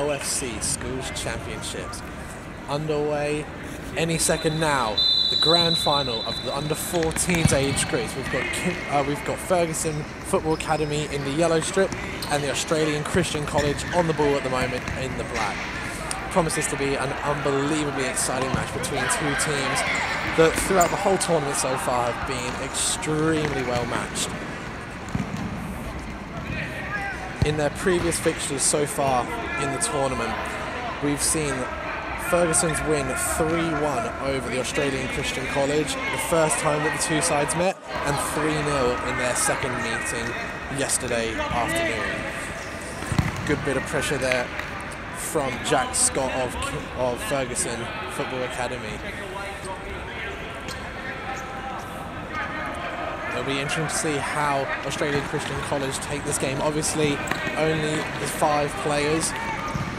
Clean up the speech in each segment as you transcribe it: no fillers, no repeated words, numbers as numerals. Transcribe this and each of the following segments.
OFC Schools Championships underway any second now. The grand final of the under-14s age groups. We've got Ferguson Football Academy in the yellow strip and the Australian Christian College on the ball at the moment in the black. Promises to be an unbelievably exciting match between two teams that throughout the whole tournament so far have been extremely well matched. In their previous fixtures so far in the tournament, we've seen Ferguson's win 3-1 over the Australian Christian College, the first time that the two sides met, and 3-0 in their second meeting yesterday afternoon. Good bit of pressure there from Jack Scott of Ferguson Football Academy. It'll be interesting to see how Australian Christian College take this game. Obviously, only the 5 players,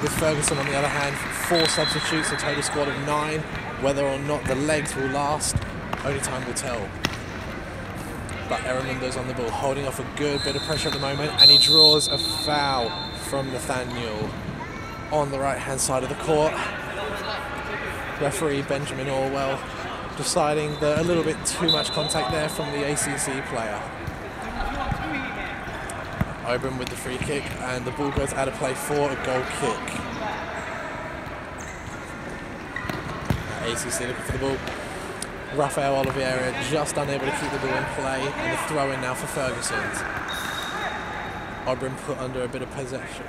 with Ferguson on the other hand, 4 substitutes, a total squad of 9. Whether or not the legs will last, only time will tell. But Aramundo's on the ball, holding off a good bit of pressure at the moment, and he draws a foul from Nathaniel on the right-hand side of the court. Referee Benjamin Orwell deciding that a little bit too much contact there from the ACC player. Oben with the free kick, and the ball goes out of play for a goal kick. ACC looking for the ball. Rafael Oliveira just unable to keep the ball in play, and a throw in now for Ferguson. Oben put under a bit of possession.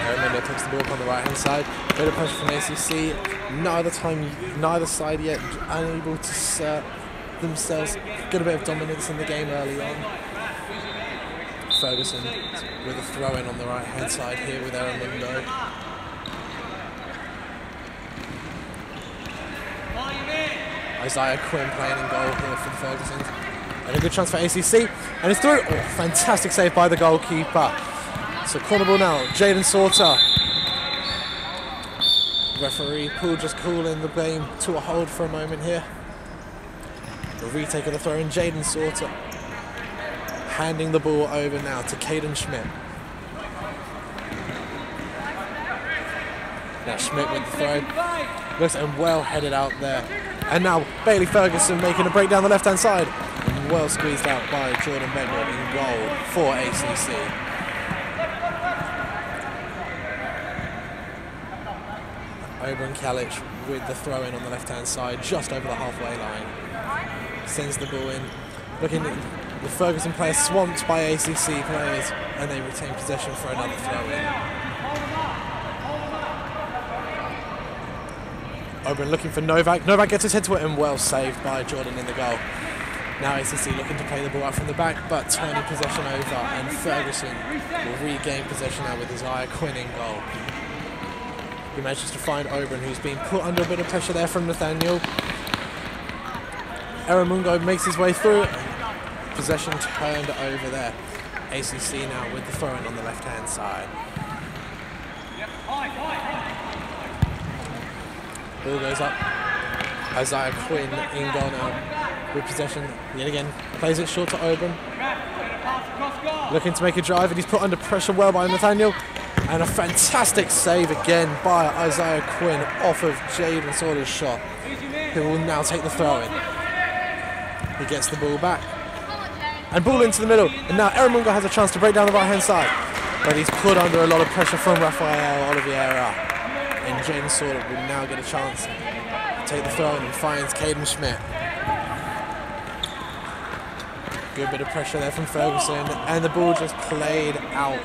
Aramundo takes the ball up on the right hand side. Bit of pressure from ACC. Neither side yet unable to assert themselves. Get a bit of dominance in the game early on. Ferguson with a throw in on the right hand side here with Aramundo. Isaiah Quinn playing in goal here for the Fergusons. And a good chance for ACC. And it's through. Oh, fantastic save by the goalkeeper. So corner ball now. Jaden Sauter. Referee Poole just calling the game to a hold for a moment here. The retake of the throw in. Jaden Sauter handing the ball over now to Caden Schmidt. Now Schmidt with the throw. Looks and well headed out there. And now Bailey Ferguson making a break down the left-hand side. And well squeezed out by Jordan Bedward in goal for ACC. Oben Kalic with the throw-in on the left-hand side, just over the halfway line. Sends the ball in. Looking at the Ferguson players swamped by ACC players, and they retain possession for another throw-in. Oben looking for Novak. Novak gets his head to it and well saved by Jordan in the goal. Now ACC looking to play the ball out from the back, but turning possession over, and Ferguson will regain possession now with Isaiah Quinn in goal. He manages to find Oben, who's been put under a bit of pressure there from Nathaniel. Aramungo makes his way through. Possession turned over there. ACC now with the throw-in on the left-hand side. Ball goes up. Isaiah Quinn in goal now with possession. Yet again, plays it short to Oben. Looking to make a drive, and he's put under pressure well by Nathaniel. And a fantastic save again by Isaiah Quinn off of Jaden Sauter's shot, who will now take the throw-in. He gets the ball back. And ball into the middle. And now Aramungo has a chance to break down the right-hand side. But he's put under a lot of pressure from Rafael Oliveira. And Jaden Sauter will now get a chance to take the throw-in and finds Caden Schmidt. Good bit of pressure there from Ferguson. And the ball just played out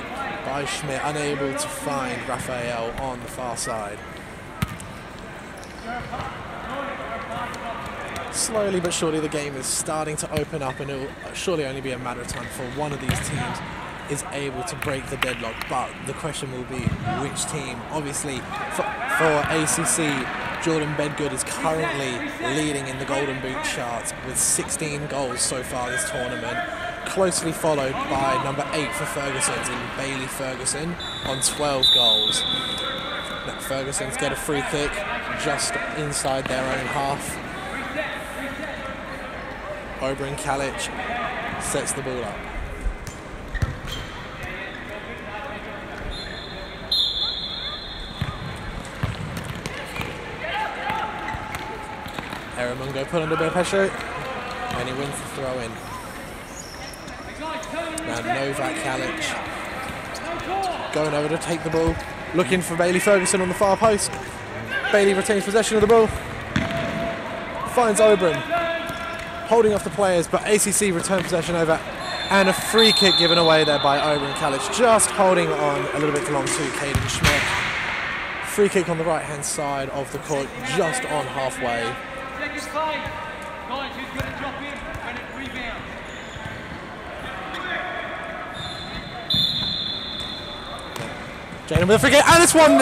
by Schmidt, unable to find Rafael on the far side. Slowly but surely the game is starting to open up, and it will surely only be a matter of time before one of these teams is able to break the deadlock. But the question will be which team. Obviously for ACC, Jordan Bedgood is currently leading in the Golden Boot charts with 16 goals so far this tournament, closely followed by number 8 for Ferguson's in Bailey Ferguson on 12 goals. Now Ferguson's get a free kick. just inside their own half. Oberon Kalic sets the ball up. Eramungo put under a bit of pressure, and he wins the throw in. Now Novak Kalic going over to take the ball, looking for Bailey Ferguson on the far post. Bailey retains possession of the ball, finds Oberon, holding off the players, but ACC return possession over, and a free kick given away there by Oberon Kalic, just holding on a little bit too long to Caden Schmidt. Free kick on the right hand side of the court, just on halfway. Jaden with a free kick, and it's 1-0.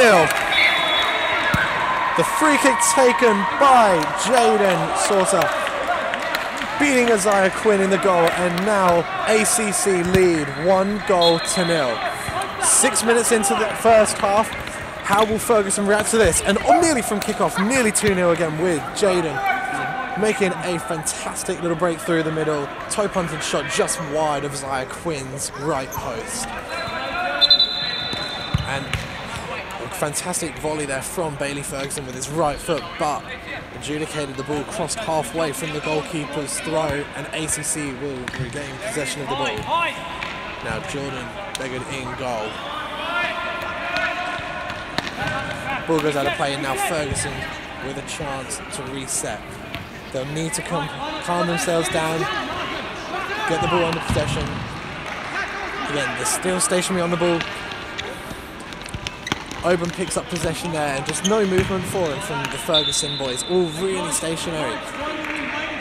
The free kick taken by Jaden Sauter, beating Isaiah Quinn in the goal, and now ACC lead 1-0. 6 minutes into the first half. How will Ferguson react to this? And nearly from kickoff, nearly 2-0 again with Jaden making a fantastic little break through the middle. Toe punted shot just wide of Isaiah Quinn's right post. And a fantastic volley there from Bailey Ferguson with his right foot, but adjudicated the ball, crossed halfway from the goalkeeper's throw, and ACC will regain possession of the ball. Now Jordan Beggood in goal. Ball goes out of play, and now Ferguson with a chance to reset. They'll need to calm themselves down, get the ball under possession. Again, they're still stationary on the ball. Oberon picks up possession there, and just no movement for him from the Ferguson boys, all really stationary.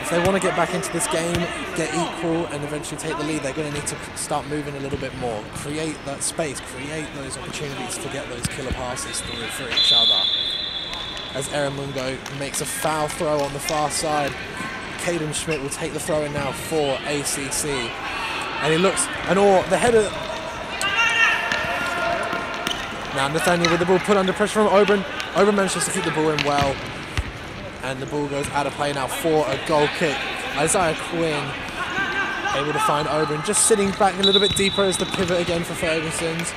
If they want to get back into this game, get equal, and eventually take the lead, they're going to need to start moving a little bit more, create that space, create those opportunities to get those killer passes through for each other. As Eramungo makes a foul throw on the far side, Caden Schmidt will take the throw in now for ACC. And he looks, and the header. Now Nathaniel with the ball put under pressure from Oberon. Oberon manages to keep the ball in well. And the ball goes out of play now for a goal kick. Isaiah Quinn able to find Oberon, just sitting back a little bit deeper as the pivot again for Ferguson's.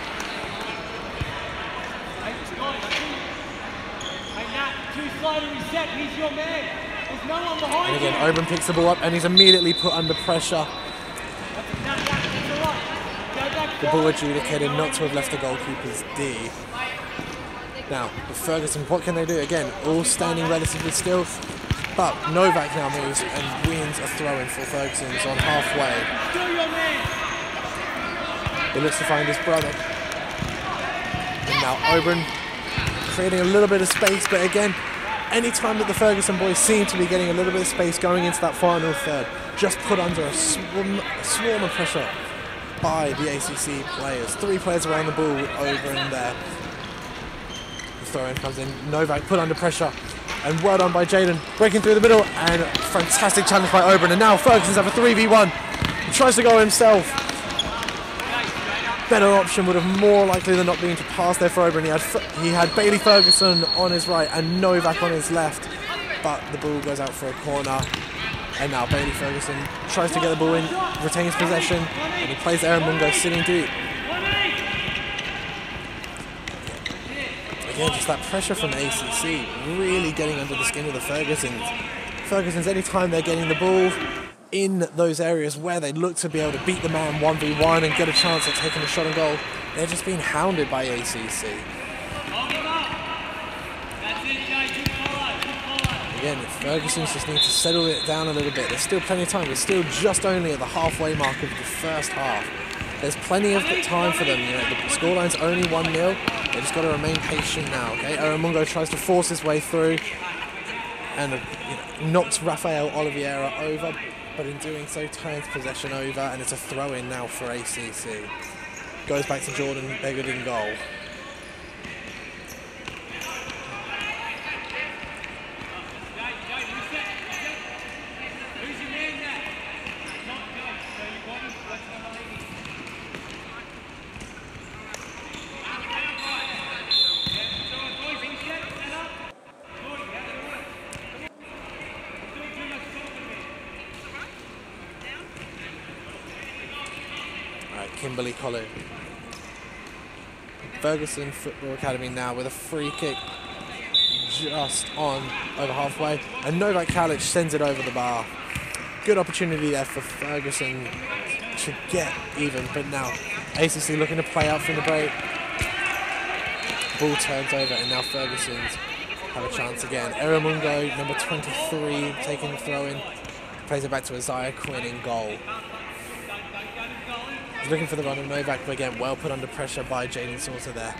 And again, Oberon picks the ball up, and he's immediately put under pressure. The ball adjudicated not to have left the goalkeeper's D. Now, with Ferguson, what can they do? Again, all standing relatively still, but Novak now moves and wins a throw-in for Ferguson. He's on halfway. He looks to find his brother. And now Oberon creating a little bit of space, but again, any time that the Ferguson boys seem to be getting a little bit of space going into that final third, just put under a swarm of pressure by the ACC players. 3 players around the ball with Oberon there. The throw-in comes in. Novak put under pressure, and well done by Jaden, breaking through the middle, and fantastic challenge by Oberon. And now Ferguson's have a 3v1. He tries to go himself. Better option would have more likely than not been to pass there for Oberon. He had Bailey Ferguson on his right and Novak on his left, but the ball goes out for a corner. And now Bailey Ferguson tries to get the ball in, retains possession, and he plays Eramungo sitting deep. Again, just that pressure from ACC really getting under the skin of the Fergusons. Fergusons, anytime they're getting the ball in those areas where they look to be able to beat the man 1v1 and get a chance at taking a shot on goal, they're just being hounded by ACC. Again, Ferguson's just need to settle it down a little bit. There's still plenty of time. We're still just only at the halfway mark of the first half. There's plenty of time for them. You know, the scoreline's only 1-0. They just got to remain patient now. Okay, Eramungo tries to force his way through and knocks Rafael Oliveira over, but in doing so turns possession over, and it's a throw-in now for ACC. Goes back to Jordan Beggood in goal. Kimberley College. Ferguson Football Academy now with a free kick just on over halfway, and Novak Kalic sends it over the bar. Good opportunity there for Ferguson to get even, but now ACC looking to play out from the break. Ball turns over, and now Ferguson's have a chance again. Eramungo, number 23, taking the throw in, plays it back to Isaiah Quinn in goal. He's looking for the run of Novak, but again, well put under pressure by Jaden Sauter there.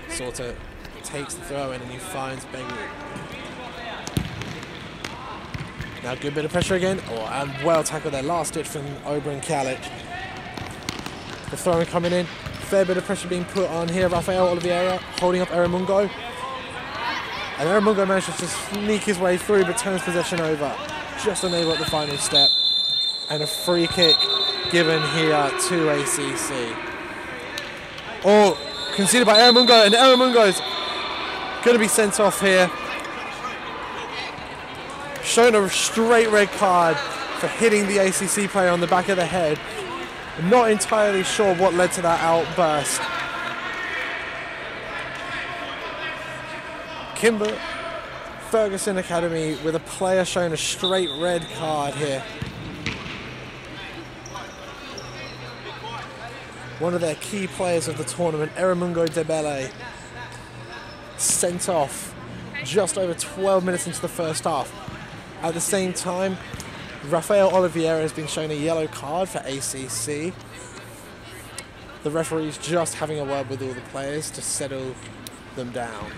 Sauter takes the throw in, and he finds Beglu. Now, good bit of pressure again. Oh, and well tackled there. Last ditch from Oberon Kalic. The throw-in coming in. Fair bit of pressure being put on here. Rafael Oliveira holding up Eramungo. And Eramungo manages to sneak his way through, but turns possession over. Just unable at the final step. And a free kick given here to ACC. Oh, conceded by Eramungo, and Eramungo's going to be sent off here. Shown a straight red card for hitting the ACC player on the back of the head. I'm not entirely sure what led to that outburst. Kimber Ferguson Academy with a player showing a straight red card here. One of their key players of the tournament, Eramungo Debele, sent off just over 12 minutes into the first half. At the same time, Rafael Oliveira has been shown a yellow card for ACC. The referee's just having a word with all the players to settle them down.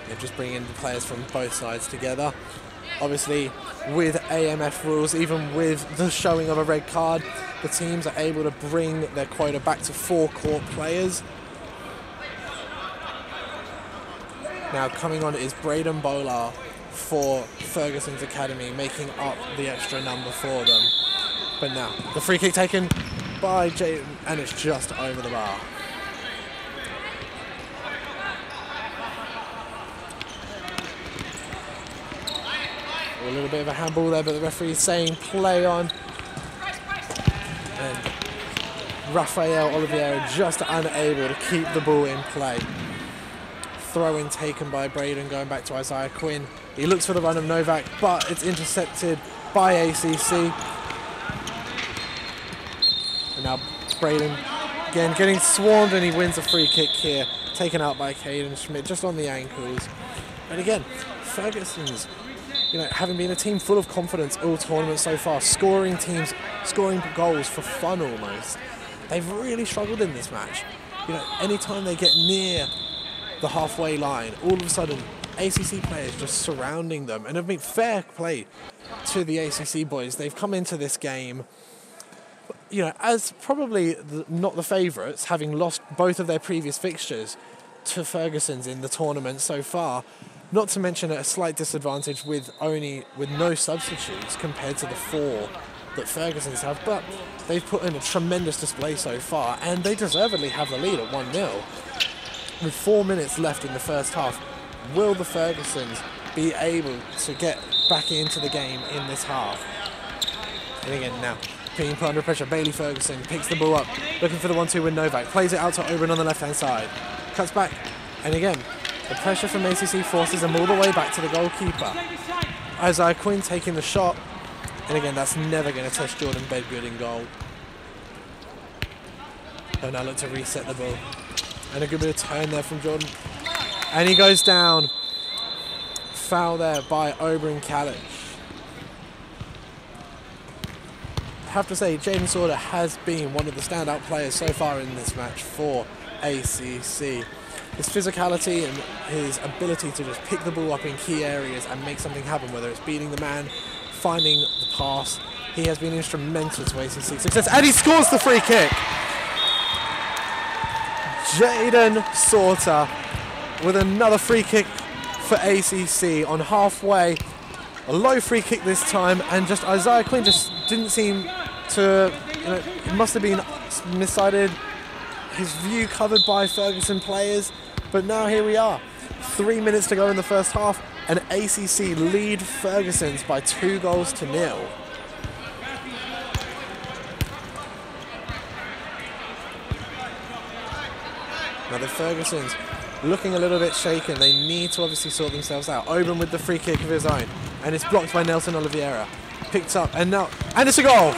They're just bringing the players from both sides together. Obviously, with AMF rules, even with the showing of a red card, the teams are able to bring their quota back to 4 court players. Now coming on is Braden Bolar for Ferguson's Academy, making up the extra number for them. But now, the free kick taken by Jayden, and it's just over the bar. A little bit of a handball there, but the referee is saying play on. And Rafael Oliveira just unable to keep the ball in play. Throw-in taken by Braden, going back to Isaiah Quinn. He looks for the run of Novak, but it's intercepted by ACC. And now Braden, again, getting swarmed, and he wins a free kick here. Taken out by Caden Schmidt, just on the ankles. And again, Ferguson's, having been a team full of confidence all tournament so far, scoring goals for fun almost, they've really struggled in this match. Anytime they get near the halfway line, all of a sudden ACC players just surrounding them, and have been fair play to the ACC boys. They've come into this game, as probably not the favourites, having lost both of their previous fixtures to Ferguson's in the tournament so far. Not to mention at a slight disadvantage with no substitutes compared to the 4 that Ferguson's have, but they've put in a tremendous display so far, and they deservedly have the lead at 1-0. With 4 minutes left in the first half, will the Fergusons be able to get back into the game in this half? And again now, being put under pressure, Bailey Ferguson picks the ball up, looking for the 1-2 with Novak, plays it out to Oberon on the left-hand side, cuts back, and again, the pressure from ACC forces them all the way back to the goalkeeper. Isaiah Quinn taking the shot, and again, that's never going to test Jordan Bedgood in goal. They'll now look to reset the ball. And a good bit of turn there from Jordan. And he goes down. Foul there by Oberon Kalic. I have to say, Jaden Sauter has been one of the standout players so far in this match for ACC. His physicality and his ability to just pick the ball up in key areas and make something happen, whether it's beating the man, finding the pass, he has been instrumental to ACC success. And he scores the free kick! Jaden Sauter with another free kick for ACC on halfway. A low free kick this time, and just Isaiah Quinn just didn't seem to, it must have been missided. His view covered by Ferguson players. But now here we are. 3 minutes to go in the first half. And ACC lead Ferguson's by 2-0. Now the Fergusons looking a little bit shaken. They need to obviously sort themselves out. Oban with the free kick of his own. And it's blocked by Nelson Oliveira. Picked up and now, and it's a goal!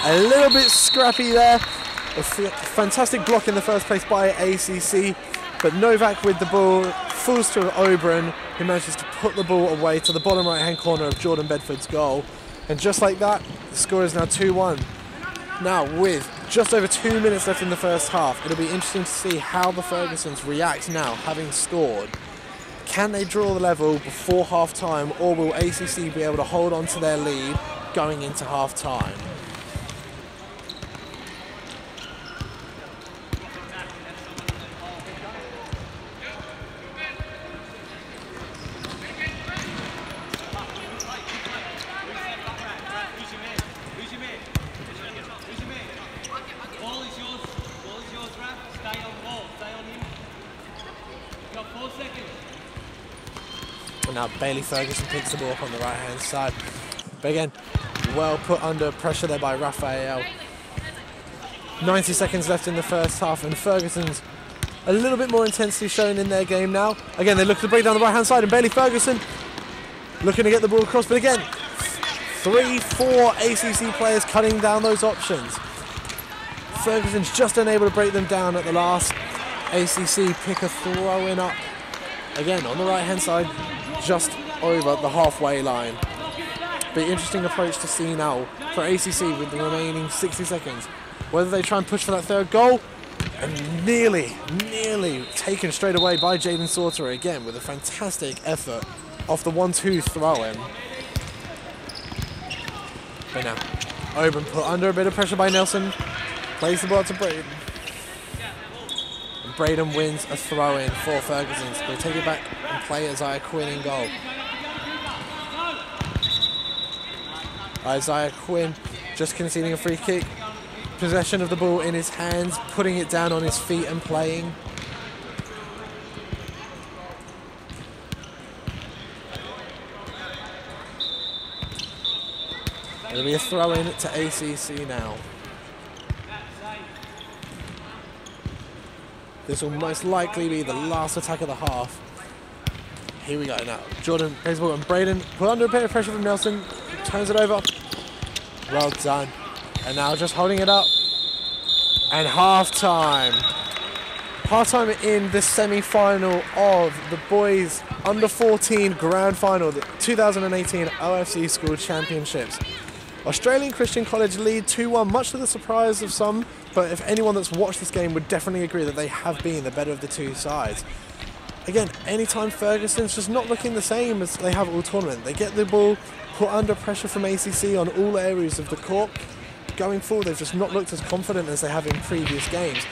A little bit scrappy there. A fantastic block in the first place by ACC. But Novak with the ball falls to Oban, who manages to put the ball away to the bottom right-hand corner of Jordan Bedford's goal. And just like that, the score is now 2-1. Now, with just over 2 minutes left in the first half, it'll be interesting to see how the Fergusons react now, having scored. Can they draw the level before half-time, or will ACC be able to hold on to their lead going into half-time? Now Bailey Ferguson picks the ball up on the right hand side. But again, well put under pressure there by Raphael. 90 seconds left in the first half and Ferguson's a little bit more intensity shown in their game now. Again, they look to break down the right hand side and Bailey Ferguson looking to get the ball across. But again, 3-4 ACC players cutting down those options. Ferguson's just unable to break them down at the last. ACC pick a throw in up. Again, on the right hand side, just over the halfway line. Be interesting approach to see now for ACC with the remaining 60 seconds. Whether they try and push for that third goal, and nearly taken straight away by Jaden Sauter again with a fantastic effort off the 1-2 throw-in. But now, Oban put under a bit of pressure by Nelson, plays the ball to Braden. Braden wins a throw-in for Ferguson's. They take it back and play Isaiah Quinn in goal. Isaiah Quinn just conceding a free kick. Possession of the ball in his hands, putting it down on his feet and playing. It'll be a throw-in to ACC now. This will most likely be the last attack of the half. Here we go now. Jordan plays the ball and Braden put under a bit of pressure from Nelson. Turns it over. Well done. And now just holding it up. And half-time. Half-time in the semi-final of the boys under 14 grand final, the 2018 OFC School Championships. Australian Christian College lead 2-1, much to the surprise of some, but if anyone that's watched this game would definitely agree that they have been the better of the two sides. Again, anytime Ferguson's just not looking the same as they have all tournament. They get the ball put under pressure from ACC on all areas of the court. Going forward, they've just not looked as confident as they have in previous games.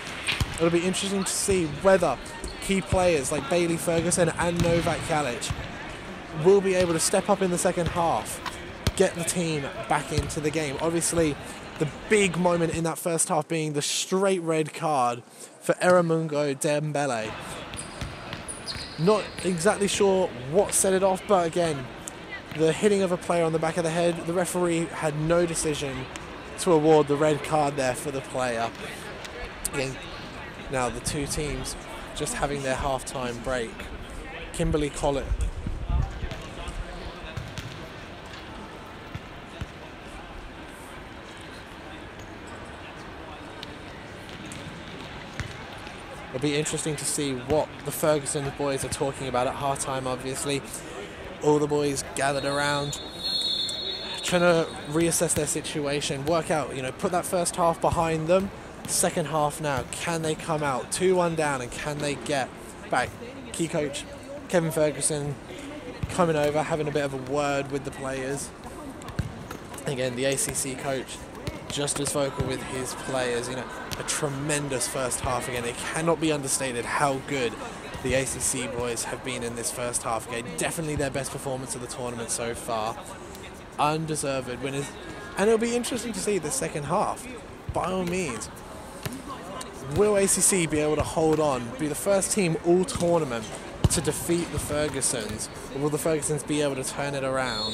It'll be interesting to see whether key players like Bailey Ferguson and Novak Kalic will be able to step up in the second half, get the team back into the game. Obviously, the big moment in that first half being the straight red card for Eramungo Dembele. Not exactly sure what set it off, but again, the hitting of a player on the back of the head, the referee had no decision to award the red card there for the player. Again, now the two teams just having their half-time break. Kimberly Collett. It'll be interesting to see what the Ferguson boys are talking about at half-time, obviously. All the boys gathered around, trying to reassess their situation, work out, put that first half behind them. Second half now, can they come out 2-1 down and can they get back? Key coach Kevin Ferguson coming over, having a bit of a word with the players. Again, the ACC coach just as vocal with his players. A tremendous first half. Again, it cannot be understated how good the ACC boys have been in this first half. Again, definitely their best performance of the tournament so far. Undeserved winners. And it'll be interesting to see the second half. by all means, will ACC be able to hold on, be the first team all tournament to defeat the Fergusons, or will the Fergusons be able to turn it around?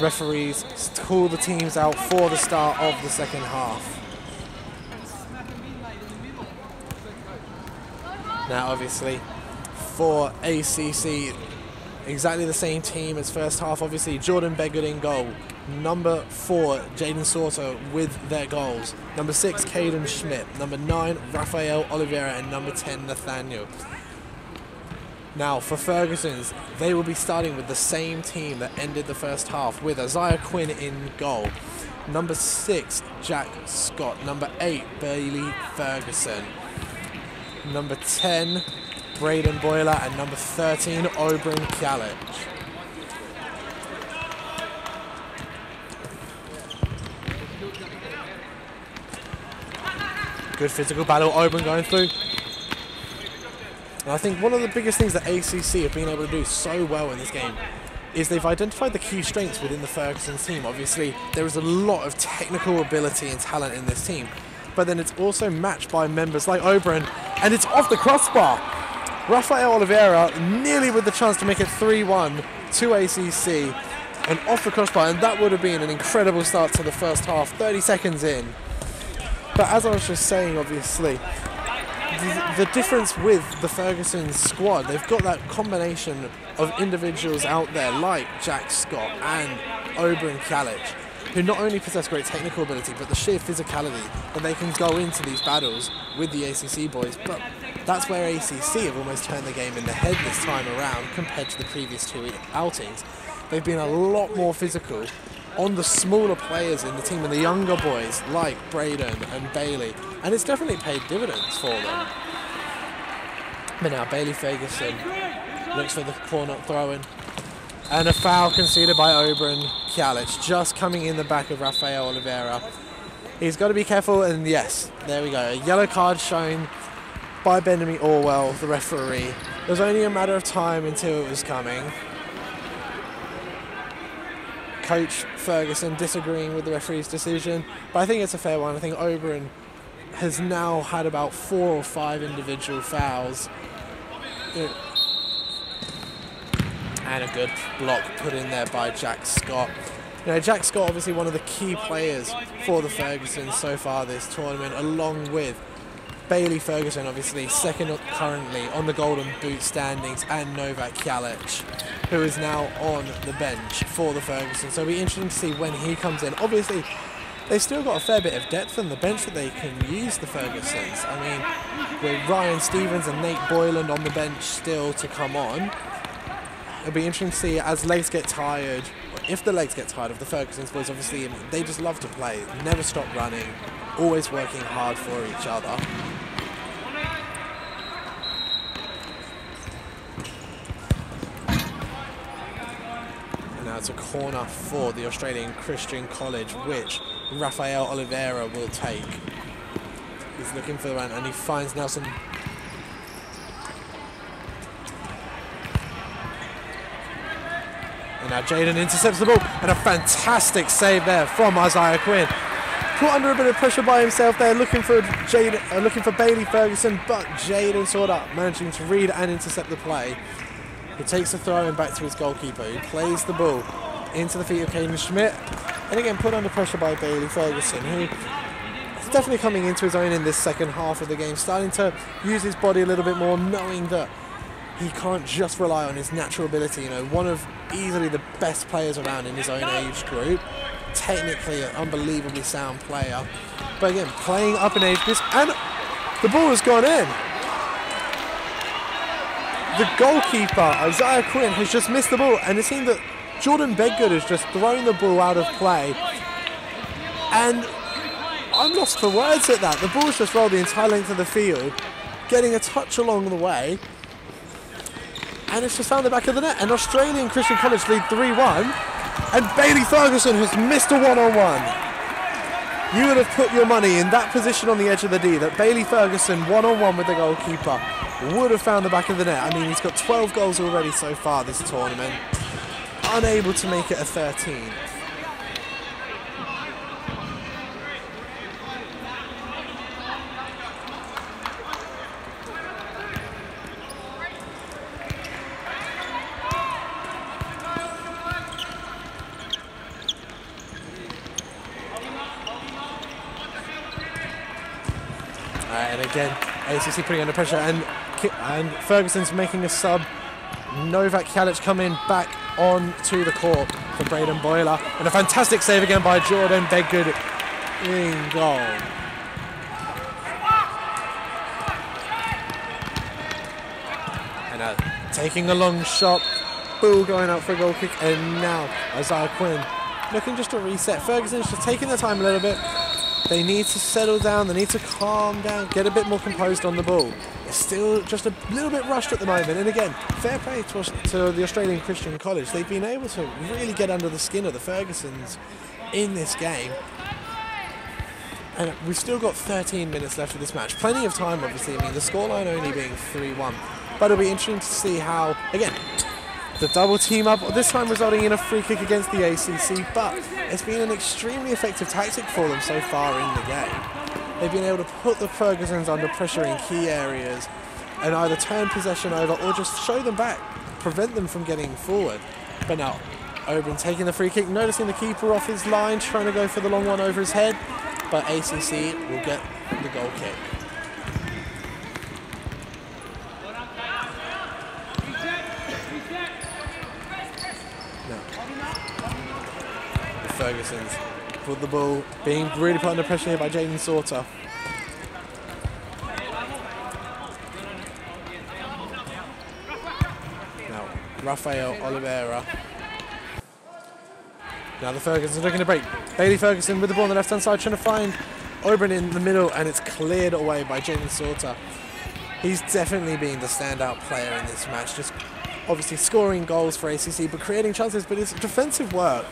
Referees call the teams out for the start of the second half. Now obviously for ACC, exactly the same team as first half. Obviously Jordan Beggood in goal, number 4 Jaden Sauter with their goals, number 6 Caden Schmidt, number 9 Rafael Oliveira, and number 10 Nathaniel. Now for Ferguson's, they will be starting with the same team that ended the first half, with Isaiah Quinn in goal, number 6 Jack Scott, number 8 Bailey Ferguson, number 10 Braden Boyler, and number 13 Oberon Kalich. Good physical battle, Oberon going through. And I think one of the biggest things that ACC have been able to do so well in this game is they've identified the key strengths within the Ferguson's team. Obviously, there is a lot of technical ability and talent in this team, but then it's also matched by members like Oberon, and it's off the crossbar. Rafael Oliveira nearly with the chance to make it 3-1 to ACC, and off the crossbar, and that would have been an incredible start to the first half, 30 seconds in. But as I was just saying, obviously, the difference with the Ferguson squad, they've got that combination of individuals out there like Jack Scott and Oberon Kalich, who not only possess great technical ability, but the sheer physicality that they can go into these battles with the ACC boys. But that's where ACC have almost turned the game in the head this time around compared to the previous 2 outings. They've been a lot more physical on the smaller players in the team and the younger boys like Braden and Bailey, and it's definitely paid dividends for them. But now Bailey Ferguson looks for the corner throw-in, and a foul conceded by Oberon Kalich, just coming in the back of Rafael Oliveira. He's got to be careful, and yes, there we go. A yellow card shown by Benjamin Orwell, the referee. It was only a matter of time until it was coming. Coach Ferguson disagreeing with the referee's decision, but I think it's a fair one. I think Oberon has now had about 4 or 5 individual fouls. And a good block put in there by Jack Scott. You know, Jack Scott obviously one of the key players for the Fergusons so far this tournament, along with Bailey Ferguson, obviously second currently on the Golden Boot standings, and Novak Kalich, who is now on the bench for the Fergusons. So it'll be interesting to see when he comes in. Obviously, they've still got a fair bit of depth on the bench that they can use, the Fergusons. I mean, with Ryan Stevens and Nate Boyland on the bench still to come on, it'll be interesting to see as legs get tired, or if the legs get tired of the Fergusons boys. Obviously, they just love to play, never stop running, always working hard for each other. Now it's a corner for the Australian Christian College, which Rafael Oliveira will take. He's looking for the run, and he finds Nelson. And now Jaden intercepts the ball, and a fantastic save there from Isaiah Quinn. Put under a bit of pressure by himself there, looking for Bailey Ferguson, but Jaden sort of managing to read and intercept the play. He takes the throw in back to his goalkeeper, who plays the ball into the feet of Caden Schmidt. And again, put under pressure by Bailey Ferguson, who is definitely coming into his own in this second half of the game, starting to use his body a little bit more, knowing that he can't just rely on his natural ability. You know, one of easily the best players around in his own age group. Technically an unbelievably sound player. But again, playing up in age groups, and the ball has gone in. The goalkeeper, Isaiah Quinn, has just missed the ball, and it seemed that Jordan Bedgood has just thrown the ball out of play. And I'm lost for words at that. The ball's just rolled the entire length of the field, getting a touch along the way, and it's just found the back of the net. And Australian Christian College lead 3-1, and Bailey Ferguson has missed a one-on-one. You would have put your money in that position on the edge of the D, that Bailey Ferguson one-on-one with the goalkeeper would have found the back of the net. I mean, he's got 12 goals already so far this tournament, unable to make it a 13th. again, ACC putting under pressure, and Ferguson's making a sub. Novak Kalic coming back onto the court for Braden Boyler, and a fantastic save again by Jordan Bedgood in goal. And taking a long shot, ball going out for a goal kick, and now Isaiah Quinn looking just to reset. Ferguson's just taking their time a little bit. They need to settle down, they need to calm down, get a bit more composed on the ball. It's still just a little bit rushed at the moment, and again, fair play to the Australian Christian College. They've been able to really get under the skin of the Fergusons in this game. And we've still got 13 minutes left of this match. Plenty of time, obviously. I mean, the scoreline only being 3-1. But it'll be interesting to see how, again, the double team up, this time resulting in a free kick against the ACC, but it's been an extremely effective tactic for them so far in the game. They've been able to put the Fergusons under pressure in key areas and either turn possession over or just show them back, prevent them from getting forward. But now, Oban taking the free kick, noticing the keeper off his line, trying to go for the long one over his head, but ACC will get the goal kick. Ferguson's put the ball, being really put under pressure here by Jaden Sauter. Now, Rafael Oliveira. Now the Fergusons looking to break. Bailey Ferguson with the ball on the left-hand side, trying to find Oban in the middle, and it's cleared away by Jaden Sauter. He's definitely been the standout player in this match, just obviously scoring goals for ACC, but creating chances, but his defensive work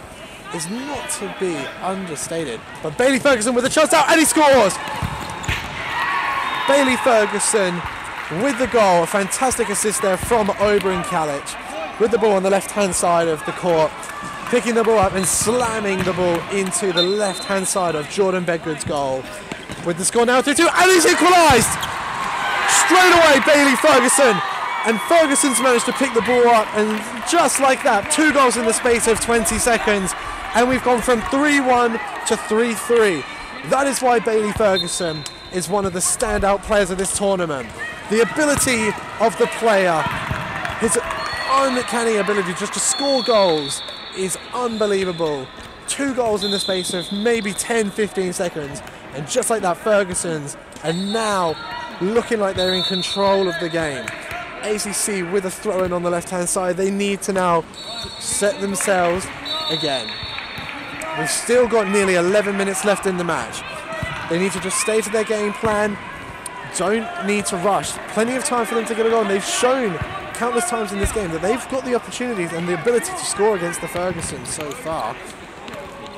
is not to be understated. But Bailey Ferguson with a chance out, and he scores! Bailey Ferguson with the goal, a fantastic assist there from Oban Kalic with the ball on the left-hand side of the court, picking the ball up and slamming the ball into the left-hand side of Jordan Bedgood's goal. With the score now 3-2, and he's equalised! Straight away, Bailey Ferguson. And Ferguson's managed to pick the ball up, and just like that, 2 goals in the space of 20 seconds. And we've gone from 3-1 to 3-3. That is why Bailey Ferguson is one of the standout players of this tournament. The ability of the player, his uncanny ability just to score goals is unbelievable. 2 goals in the space of maybe 10-15 seconds. And just like that, Ferguson's are now looking like they're in control of the game. ACC with a throw-in on the left-hand side. They need to now set themselves again. We've still got nearly 11 minutes left in the match. They need to just stay to their game plan. Don't need to rush. Plenty of time for them to get it on. They've shown countless times in this game that they've got the opportunities and the ability to score against the Fergusons so far.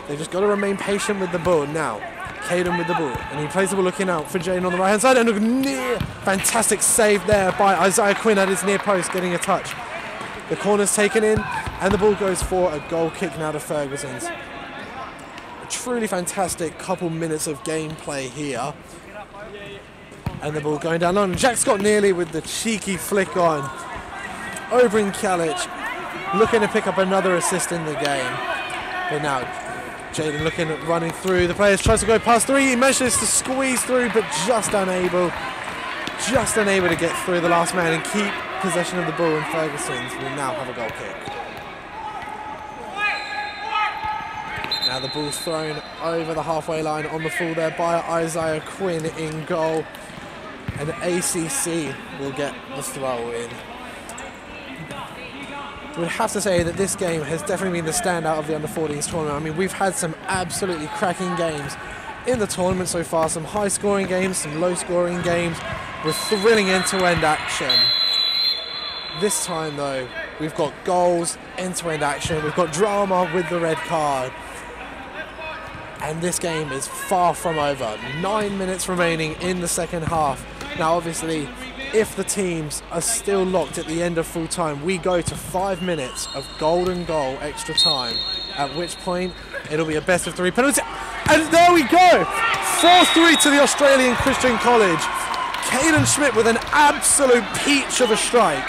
They've just got to remain patient with the ball. Now, Caden with the ball, and he plays the ball looking out for Jane on the right-hand side, and a near fantastic save there by Isaiah Quinn at his near post, getting a touch. The corner's taken in, and the ball goes for a goal kick now to Ferguson's. A truly fantastic couple minutes of gameplay here. And the ball going down on. Jack Scott nearly with the cheeky flick on. Oban Kalic looking to pick up another assist in the game. But now Jaden looking at running through. The players tries to go past 3. He manages to squeeze through, but just unable to get through the last man and keep possession of the ball. And Ferguson's will now have a goal kick. Now the ball's thrown over the halfway line on the full there by Isaiah Quinn in goal. And ACC will get the throw in. We'd have to say that this game has definitely been the standout of the under-14s tournament. I mean, we've had some absolutely cracking games in the tournament so far. Some high-scoring games, some low-scoring games with thrilling end-to-end action. This time, though, we've got goals, end-to-end action. We've got drama with the red card. And this game is far from over. 9 minutes remaining in the second half. Now, obviously, if the teams are still locked at the end of full time, we go to 5 minutes of golden goal extra time, at which point it'll be a best of 3 penalty. And there we go! 4-3 to the Australian Christian College. Caden Schmidt with an absolute peach of a strike.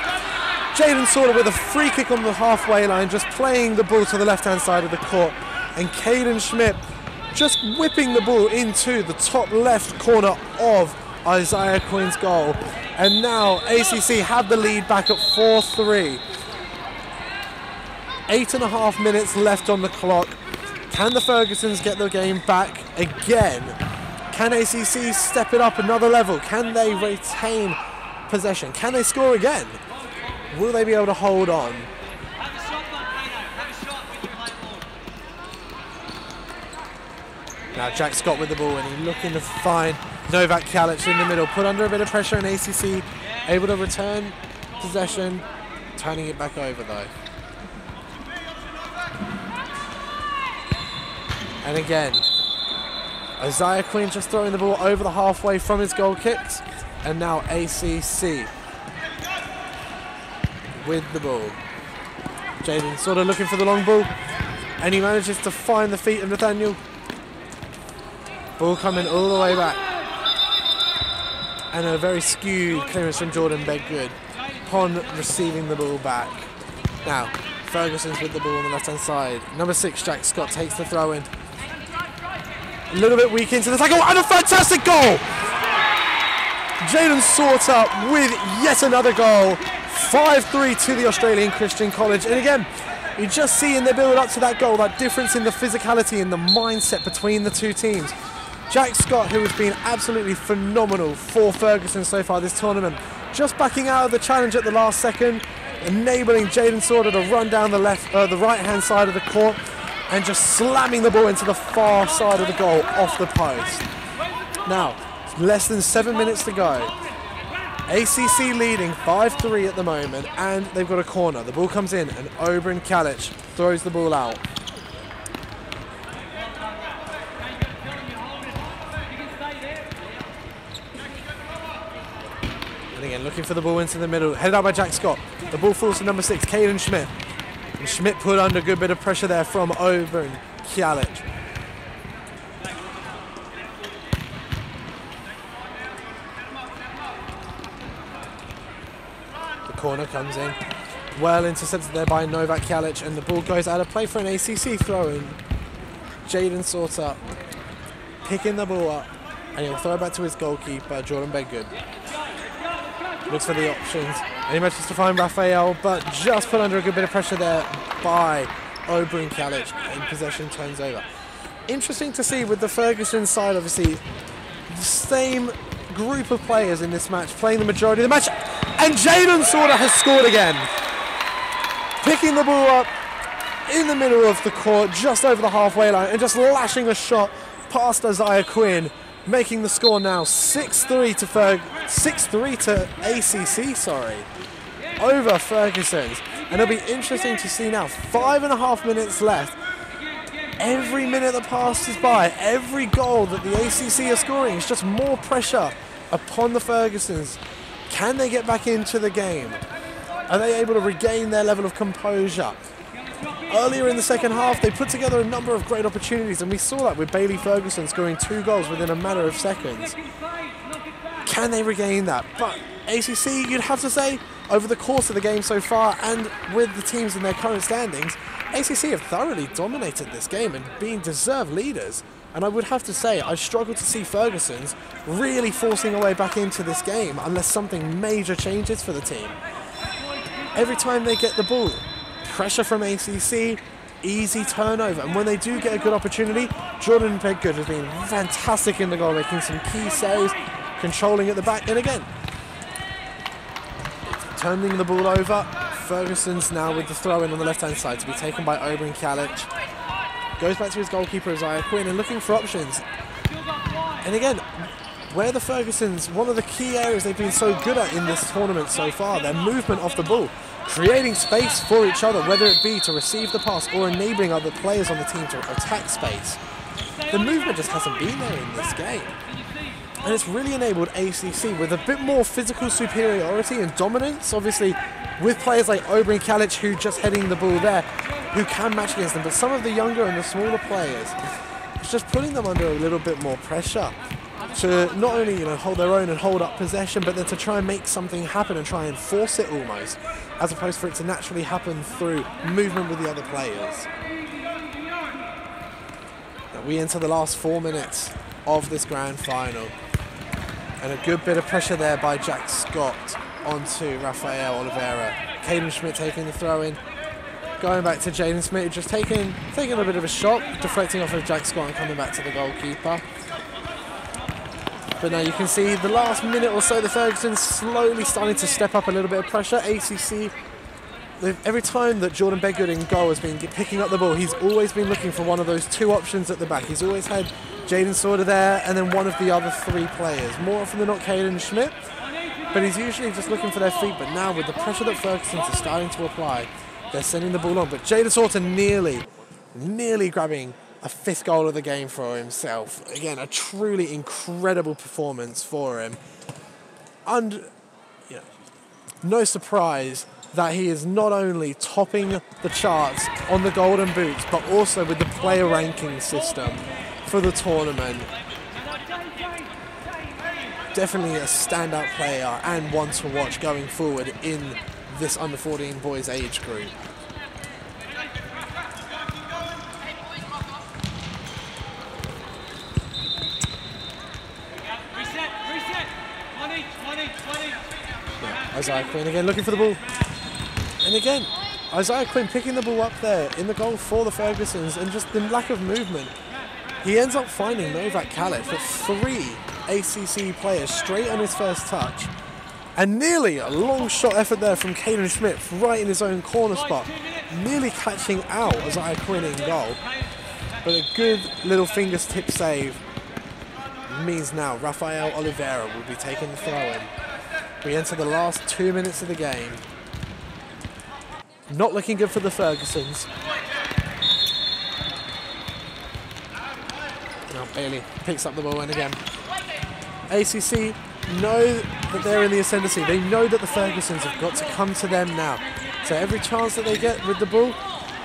Jaden Sauter with a free kick on the halfway line, just playing the ball to the left-hand side of the court. And Caden Schmidt just whipping the ball into the top left corner of Isaiah Quinn's goal. And now ACC have the lead back at 4-3. 8.5 minutes left on the clock. Can the Fergusons get the game back again? Can ACC step it up another level? Can they retain possession? Can they score again? Will they be able to hold on? Now Jack Scott with the ball, and he's looking to find Novak Kalic in the middle. Put under a bit of pressure, and ACC able to return possession, turning it back over though. And again, Isaiah Quinn just throwing the ball over the halfway from his goal kicks. And now ACC with the ball. Jaden sort of looking for the long ball, and he manages to find the feet of Nathaniel. Ball coming all the way back. And a very skewed clearance from Jordan Bedgood upon receiving the ball back. Now, Ferguson's with the ball on the left-hand side. Number 6, Jack Scott, takes the throw in. A little bit weak into the tackle, and a fantastic goal! Jaden Sort up with yet another goal. 5-3 to the Australian Christian College. And again, you just see in the build up to that goal, that difference in the physicality and the mindset between the two teams. Jack Scott, who has been absolutely phenomenal for Ferguson so far this tournament, just backing out of the challenge at the last second, enabling Jaden Sorter to run down the right-hand side of the court and just slamming the ball into the far side of the goal off the post. Now, less than 7 minutes to go. ACC leading 5-3 at the moment, and they've got a corner. The ball comes in, and Oberon Kalic throws the ball out. And again, looking for the ball into the middle, headed out by Jack Scott. The ball falls to number 6, Caden Schmidt. And Schmidt put under a good bit of pressure there from Oberon Kalic. Corner comes in, well intercepted there by Novak Kalic, and the ball goes out of play for an ACC throw-in. Jaden Sorter picking the ball up, and he'll throw it back to his goalkeeper, Jordan Bedgood. Looks for the options, and he manages to find Raphael, but just put under a good bit of pressure there by Oberon Kalic, and possession turns over. Interesting to see with the Ferguson side, obviously, the same group of players in this match playing the majority of the match, and Jaden Sorter has scored again. Picking the ball up in the middle of the court, just over the halfway line, and just lashing a shot past Isaiah Quinn, making the score now 6-3 to ACC, sorry, over Ferguson's. And it'll be interesting to see now, 5.5 minutes left. Every minute that passes by, every goal that the ACC are scoring is just more pressure upon the Fergusons. Can they get back into the game? Are they able to regain their level of composure? Earlier in the second half, they put together a number of great opportunities, and we saw that with Bailey Ferguson scoring 2 goals within a matter of seconds. Can they regain that? But ACC, you'd have to say, over the course of the game so far, and with the teams in their current standings, ACC have thoroughly dominated this game and been deserved leaders. And I would have to say, I struggle to see Ferguson's really forcing a way back into this game unless something major changes for the team. Every time they get the ball, pressure from ACC, easy turnover. And when they do get a good opportunity, Jordan Bedgood has been fantastic in the goal, making some key saves, controlling at the back. And again, turning the ball over. Ferguson's now with the throw-in on the left-hand side to be taken by Oberon Kalic. Goes back to his goalkeeper, Isaiah Quinn, and looking for options. And again, where the Fergusons, one of the key areas they've been so good at in this tournament so far, their movement off the ball, creating space for each other, whether it be to receive the pass or enabling other players on the team to attack space. The movement just hasn't been there in this game. And it's really enabled ACC with a bit more physical superiority and dominance, obviously, with players like Oberon Kalic, who just heading the ball there, who can match against them. But some of the younger and the smaller players, it's just putting them under a little bit more pressure to not only, hold their own and hold up possession, but then to try and make something happen and try and force it almost, as opposed for it to naturally happen through movement with the other players. Now we enter the last 4 minutes of this grand final. And a good bit of pressure there by Jack Scott onto Rafael Oliveira. Caden Schmidt taking the throw in. Going back to Jaden Smith, just taking a bit of a shot, deflecting off of Jack Scott and coming back to the goalkeeper. But now you can see the last minute or so, the Ferguson's slowly starting to step up a little bit of pressure. ACC, every time that Jordan Bedgood in goal has been picking up the ball, he's always been looking for one of those two options at the back. He's always had Jaden Sorter there and then one of the other three players. More often than not, Caden Schmidt, but he's usually just looking for their feet. But now with the pressure that Ferguson's are starting to apply, they're sending the ball on. But Jaden Sorter nearly grabbing a 5th goal of the game for himself. Again, a truly incredible performance for him. And no surprise that he is not only topping the charts on the Golden Boots, but also with the player ranking system for the tournament. Definitely a standout player and one to watch going forward in this under-14 boys age group. Isaiah Quinn again looking for the ball. And again, Isaiah Quinn picking the ball up there in the goal for the Fergusons, and just the lack of movement. He ends up finding Novak Kalic, but 3 ACC players straight on his first touch. And nearly a long shot effort there from Caden Smith right in his own corner spot. Nearly catching out Isaiah Quinn in goal. But a good little fingers tip save means now Rafael Oliveira will be taking the throw in. We enter the last 2 minutes of the game. Not looking good for the Fergusons. Now Bailey picks up the ball, and again, ACC know that they're in the ascendancy. They know that the Fergusons have got to come to them now. So every chance that they get with the ball.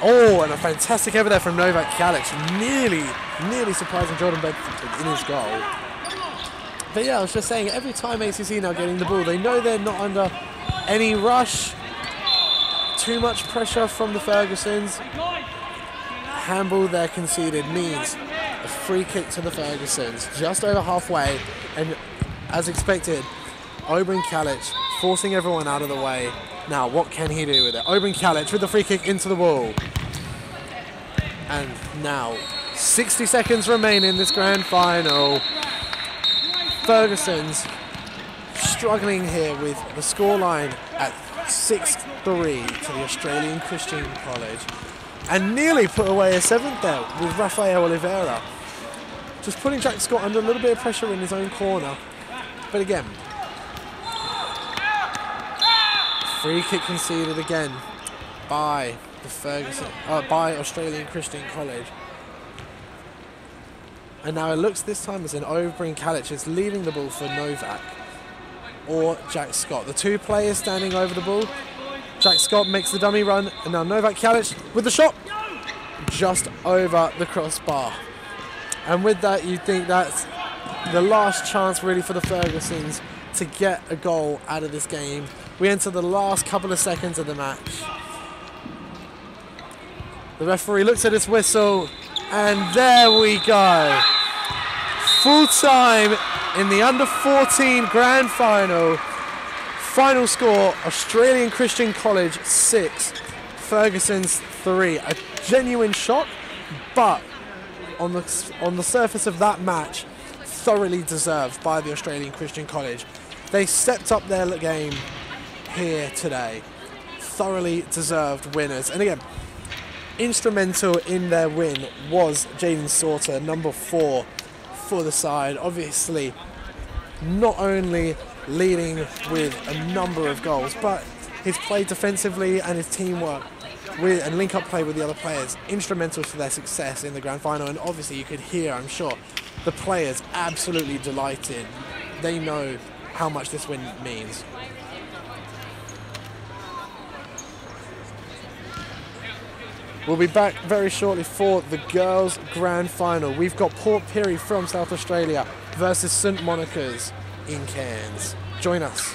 Oh, and a fantastic effort there from Novak Kalic. Nearly surprising Jordan Bedford in his goal. But yeah, I was just saying, every time ACC now getting the ball, they know they're not under any rush. Too much pressure from the Fergusons. Handball there conceded means a free kick to the Fergusons, just over halfway. And as expected, Oberyn Kalic forcing everyone out of the way. Now, what can he do with it? Oberyn Kalic with the free kick into the wall. And now, 60 seconds remain in this grand final. Ferguson's struggling here with the scoreline at 6-3 to the Australian Christian College. And nearly put away a 7th there with Rafael Oliveira. Just putting Jack Scott under a little bit of pressure in his own corner. But again, free kick conceded again by the by Australian Christian College. And now it looks this time as in Oberyn Kalic is leaving the ball for Novak or Jack Scott. The 2 players standing over the ball. Jack Scott makes the dummy run, and now Novak Kalic with the shot just over the crossbar. And with that, you think that's the last chance really for the Fergusons to get a goal out of this game. We enter the last couple of seconds of the match. The referee looks at his whistle, and there we go. Full time in the under-14 grand final. Final score, Australian Christian College 6, Ferguson's 3. A genuine shock, but on the surface of that match, thoroughly deserved by the Australian Christian College. They stepped up their game here today. Thoroughly deserved winners. And again, instrumental in their win was Jaden Sorter, number 4 for the side. Obviously, not only leading with a number of goals, but his play defensively and his teamwork and link-up play with the other players, instrumental to their success in the grand final. And obviously you could hear, I'm sure, the players absolutely delighted. They know how much this win means. We'll be back very shortly for the girls' grand final. We've got Port Pirie from South Australia versus St Monica's in Cairns. Join us.